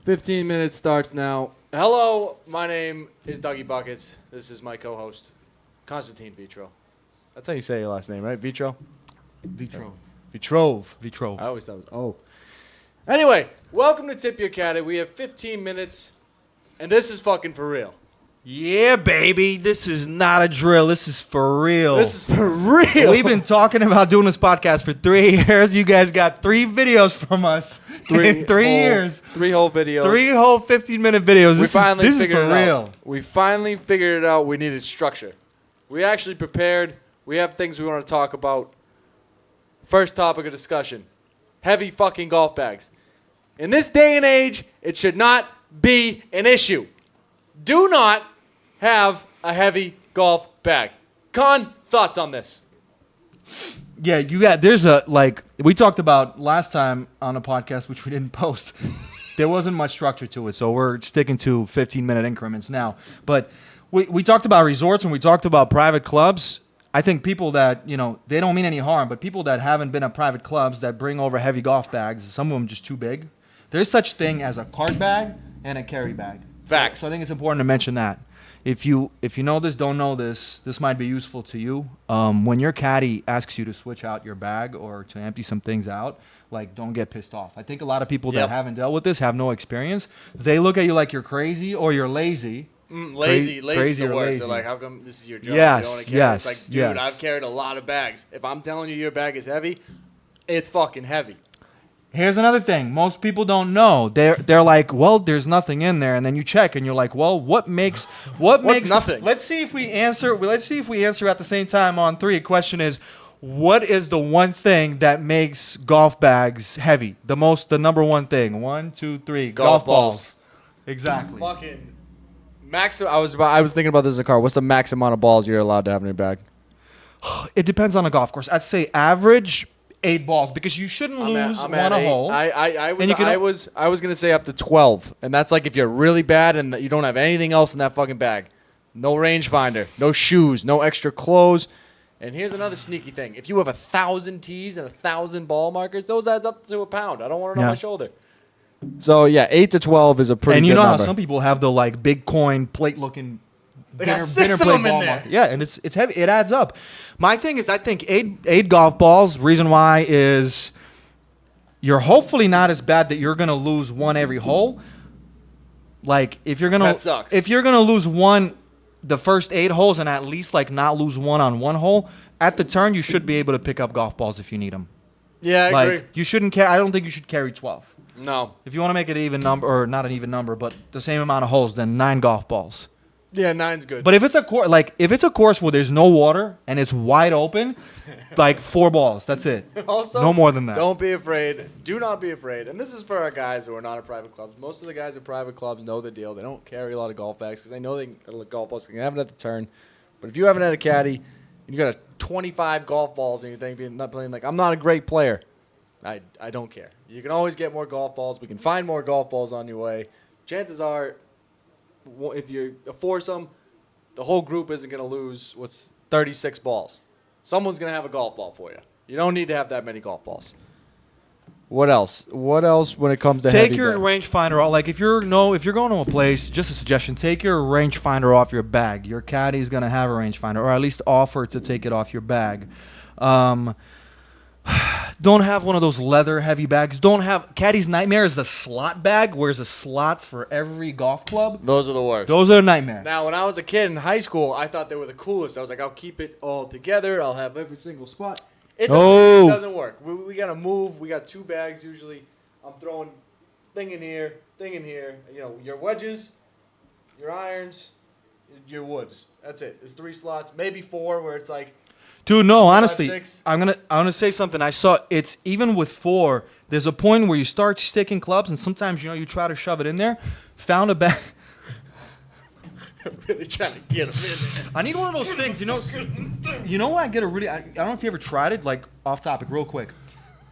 15 minutes starts now. Hello, my name is Dougie Buckets. This is my co-host, Constantine Vitro. That's how you say your last name, right? Vitro? Vitrove. Vitrove. I always thought it was Anyway, welcome to Tip Your Caddie. We have 15 minutes, and this is fucking for real. Yeah, baby. This is not a drill. This is for real. This is for real. We've been talking about doing this podcast for 3 years. You guys got 3 videos from us in 3 years. 3 whole videos. 3 whole 15-minute videos. This is for real. We finally figured it out. We needed structure. We actually prepared. We have things we want to talk about. First topic of discussion. Heavy fucking golf bags. In this day and age, it should not be an issue. Do not have a heavy golf bag. Con, thoughts on this? Yeah, we talked about last time on a podcast, which we didn't post. There wasn't much structure to it, so we're sticking to 15-minute increments now. But we talked about resorts and we talked about private clubs. I think people that, they don't mean any harm, but people that haven't been at private clubs that bring over heavy golf bags, some of them just too big. There's such thing as a cart bag and a carry bag. Facts. So I think it's important to mention that. If you know this, don't know this, this might be useful to you. When your caddy asks you to switch out your bag or to empty some things out, don't get pissed off. I think a lot of people that haven't dealt with this have no experience. They look at you like you're crazy or you're lazy. Lazy the worst. They're like, how come this is your job? Yes, you don't want to carry? yes, It's like, dude, yes. I've carried a lot of bags. If I'm telling you your bag is heavy, it's fucking heavy. Here's another thing. Most people don't know. They're like, well, there's nothing in there, and then you check, and you're like, well, what makes nothing? Let's see if we answer. Let's see if we answer at the same time on 3. The question is, what is the one thing that makes golf bags heavy? The number one thing. 1, 2, 3. Golf balls. Exactly. Fucking max. I was thinking about this in the car. What's the max amount of balls you're allowed to have in your bag? It depends on the golf course. I'd say average 8 balls because you shouldn't lose one a hole. I was gonna say up to 12, and that's like if you're really bad and you don't have anything else in that fucking bag. No rangefinder, no shoes, no extra clothes. And here's another sneaky thing: if you have 1,000 tees and 1,000 ball markers, those adds up to a pound. I don't want it on my shoulder. So yeah, 8 to 12 is a pretty. And you good know number. how some people have the big coin plate looking. They got 6 of them in there. Yeah, and it's heavy. It adds up. My thing is, I think eight golf balls. Reason why is you're hopefully not as bad that you're gonna lose one every hole. If you're gonna That sucks. If you're gonna lose one, the first 8 holes, and at least not lose one on one hole at the turn, you should be able to pick up golf balls if you need them. Yeah, I agree. You shouldn't carry. I don't think you should carry 12. No. If you want to make it an even number, or not an even number, but the same amount of holes, then 9 golf balls. Yeah, 9's good. But if it's a course where there's no water and it's wide open, 4 balls. That's it. Also, no more than that. Don't be afraid. Do not be afraid. And this is for our guys who are not at private clubs. Most of the guys at private clubs know the deal. They don't carry a lot of golf bags because they know golf balls can have it at the turn. But if you haven't had a caddy and you got 25 golf balls and you're thinking, not playing I'm not a great player, I don't care. You can always get more golf balls. We can find more golf balls on your way. Chances are, if you're a foursome, the whole group isn't going to lose 36 balls. Someone's going to have a golf ball for you. You don't need to have that many golf balls. What else? What else when it comes to take your rangefinder off? If you're going to a place, just a suggestion, take your rangefinder off your bag. Your caddy's going to have a rangefinder, or at least offer to take it off your bag. Don't have one of those leather heavy bags. Caddy's nightmare is the slot bag, where there's a slot for every golf club. Those are the worst. Those are a nightmare. Now, when I was a kid in high school, I thought they were the coolest. I was like, I'll keep it all together. I'll have every single spot. It doesn't work. We got to move. We got 2 bags usually. I'm throwing thing in here. Your wedges, your irons, your woods. That's it. There's 3 slots, maybe 4 where it's Dude, no, honestly, 6. I'm gonna say something. I saw it's even with 4. There's a point where you start sticking clubs, and sometimes you try to shove it in there. Found a bag. I'm really trying to get them in there. I need one of those things. You know what? I don't know if you ever tried it. Off topic, real quick.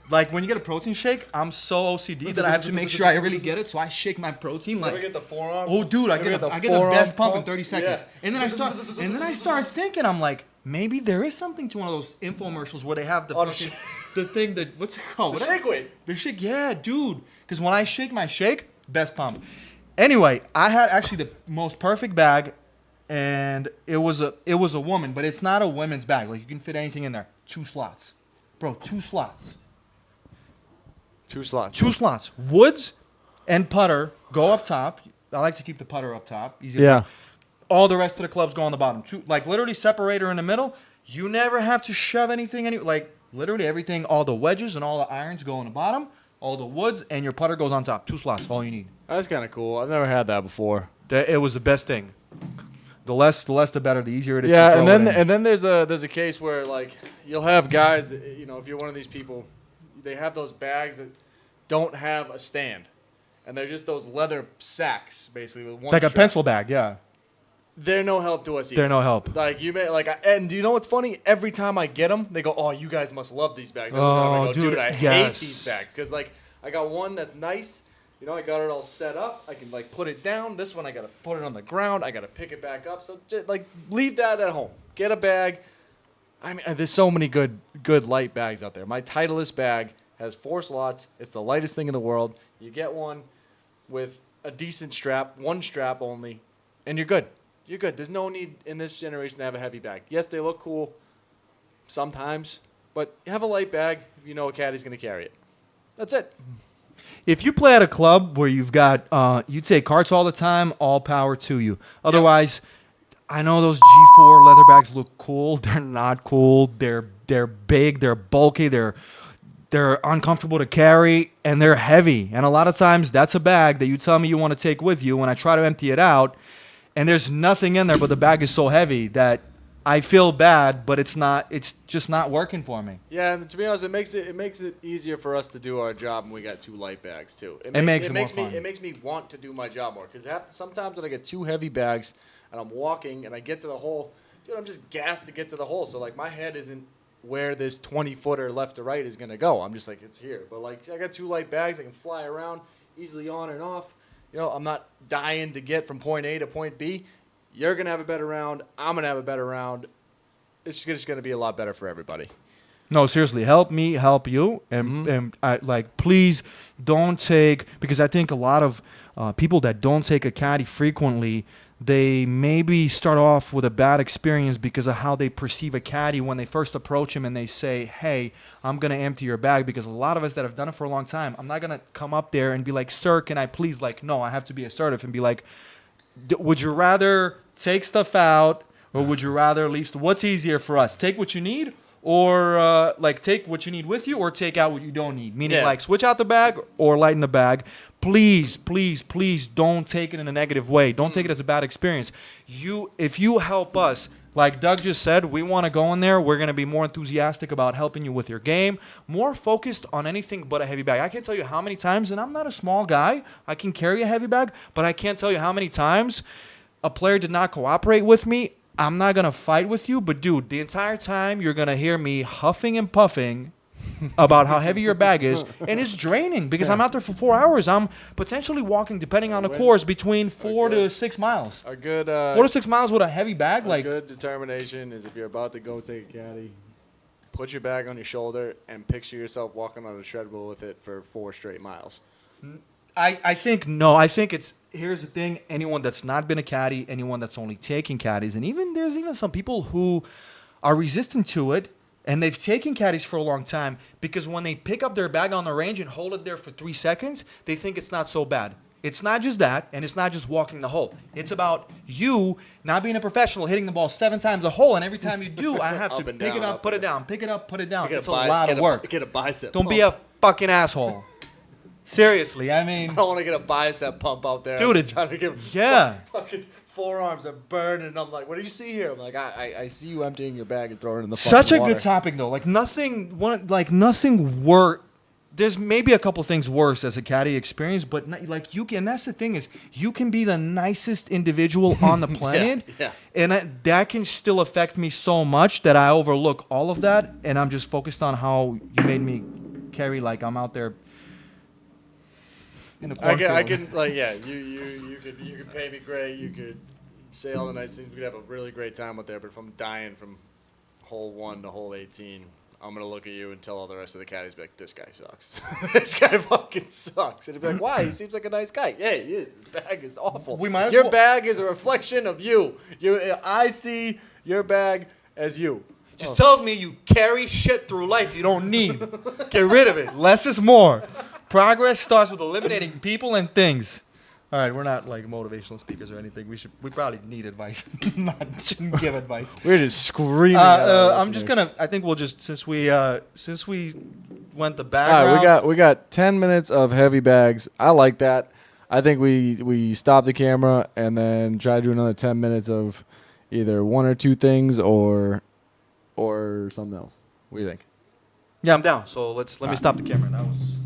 When you get a protein shake, I'm so OCD that I have to make sure I really get it. So I shake my protein You ever get the forearm? Oh, dude, I get the best pump in 30 seconds. Yeah. And then I start thinking, I'm like, maybe there is something to one of those infomercials where they have the thing that, what's it called? The shake weight. The shake, yeah, dude. Because when I shake my shake, Best pump. Anyway, I had actually the most perfect bag, and it was a woman, but it's not a women's bag. Like you can fit anything in there. 2 slots, bro. 2 slots. 2 slots. 2 slots. Woods and putter go up top. I like to keep the putter up top. Easy. Yeah. All the rest of the clubs go on the bottom. Like literally separator in the middle. You never have to shove anything. Like literally everything. All the wedges and all the irons go on the bottom. All the woods and your putter goes on top. 2 slots. All you need. That's kind of cool. I've never had that before. It was the best thing. The less, the better. The easier it is. Yeah, to throw and then there's a case where like you'll have guys. You know, if you're one of these people, they have those bags that don't have a stand, and they're just those leather sacks basically with one. Like a strap. pencil bag. Yeah. They're no help to us either. They're no help. Like you may and do you know what's funny? Every time I get them, they go, "Oh, you guys must love these bags." I look at 'em and I go, dude, I hate yes. these bags because like I got one that's nice. You know, I got it all set up. I can like put it down. This one I gotta put it on the ground. I gotta pick it back up. So just, like leave that at home. Get a bag. I mean, there's so many good light bags out there. My Titleist bag has 4 slots. It's the lightest thing in the world. You get one with a decent strap, 1 strap only, and you're good. You're good. There's no need in this generation to have a heavy bag. Yes, they look cool sometimes, but have a light bag if you know a caddy's going to carry it. That's it. If you play at a club where you've got you take carts all the time, all power to you. Otherwise, I know those G4 leather bags look cool. They're not cool. They're big. They're bulky. They're uncomfortable to carry, and they're heavy. And a lot of times, that's a bag that you tell me you want to take with you. When I try to empty it out, and there's nothing in there, but the bag is so heavy that I feel bad, but it's just not working for me. Yeah, and to be honest, it makes it easier for us to do our job when we got 2 light bags too. It makes it more fun. It makes me want to do my job more because sometimes when I get 2 heavy bags and I'm walking and I get to the hole, dude, I'm just gassed to get to the hole. So like my head isn't where this 20-footer left to right is gonna go. I'm just like it's here. But like I got 2 light bags, I can fly around easily on and off. You know, I'm not dying to get from point A to point B. You're going to have a better round. I'm going to have a better round. It's just going to be a lot better for everybody. No, seriously, help me, help you. And I, like, please don't take, because I think a lot of people that don't take a caddy frequently, they maybe start off with a bad experience because of how they perceive a caddy when they first approach him and they say, hey, I'm going to empty your bag. Because a lot of us that have done it for a long time, I'm not going to come up there and be like, sir, can I please? Like, no, I have to be assertive and be like, would you rather take stuff out or would you rather leave? What's easier for us? Take what you need or like take what you need with you or take out what you don't need? Meaning like switch out the bag or lighten the bag. Please, please, please don't take it in a negative way. Don't take it as a bad experience. If you help us, like Doug just said, we want to go in there. We're going to be more enthusiastic about helping you with your game, more focused on anything but a heavy bag. I can't tell you how many times, and I'm not a small guy. I can carry a heavy bag, but I can't tell you how many times a player did not cooperate with me. I'm not going to fight with you, but dude, the entire time you're going to hear me huffing and puffing about how heavy your bag is, and it's draining because I'm out there for 4 hours. I'm potentially walking, depending on the course, between 4 to 6 miles. A good 4 to 6 miles with a heavy bag, like good determination is if you're about to go take a caddy, put your bag on your shoulder and picture yourself walking on a treadmill with it for 4 straight miles. I think no. I think it's here's the thing. Anyone that's not been a caddy, anyone that's only taking caddies, and there's even some people who are resistant to it. And they've taken caddies for a long time because when they pick up their bag on the range and hold it there for 3 seconds, they think it's not so bad. It's not just that, and it's not just walking the hole. It's about you not being a professional, hitting the ball 7 times a hole, and every time you do, I have to pick it up, put it down, pick it up, put it down. It's a lot of work. Get a bicep Don't pump. be a fucking asshole. Seriously, I mean, I don't want to get a bicep pump out there. Dude, it's trying to get fucking forearms are burning. And I'm like, what do you see here? I'm like, I see you emptying your bag and throwing it in the such a water. good topic though. Like nothing worse. There's maybe a couple things worse as a caddy experience, but like you can. That's the thing is you can be the nicest individual on the planet, and that can still affect me so much that I overlook all of that, and I'm just focused on how you made me carry. Like I'm out there. In a cornfield. I can like you could pay me great, you could say all the nice things, we could have a really great time out there, but if I'm dying from hole 1 to hole 18, I'm going to look at you and tell all the rest of the caddies, be like, this guy sucks. This guy fucking sucks. And he'd be like, why? He seems like a nice guy. Yeah, he is. His bag is awful. Your bag is a reflection of you. I see your bag as you. Just tells me you carry shit through life you don't need. Get rid of it. Less is more. Progress starts with eliminating people and things. All right, we're not like motivational speakers or anything. We probably need advice. Shouldn't give advice. We're just screaming. I'm just gonna. I think we'll just since we went the background. All right, we got 10 minutes of heavy bags. I like that. I think we stop the camera and then try to do another 10 minutes of either one or two things or something else. What do you think? Yeah, I'm down. So let me stop the camera. That was.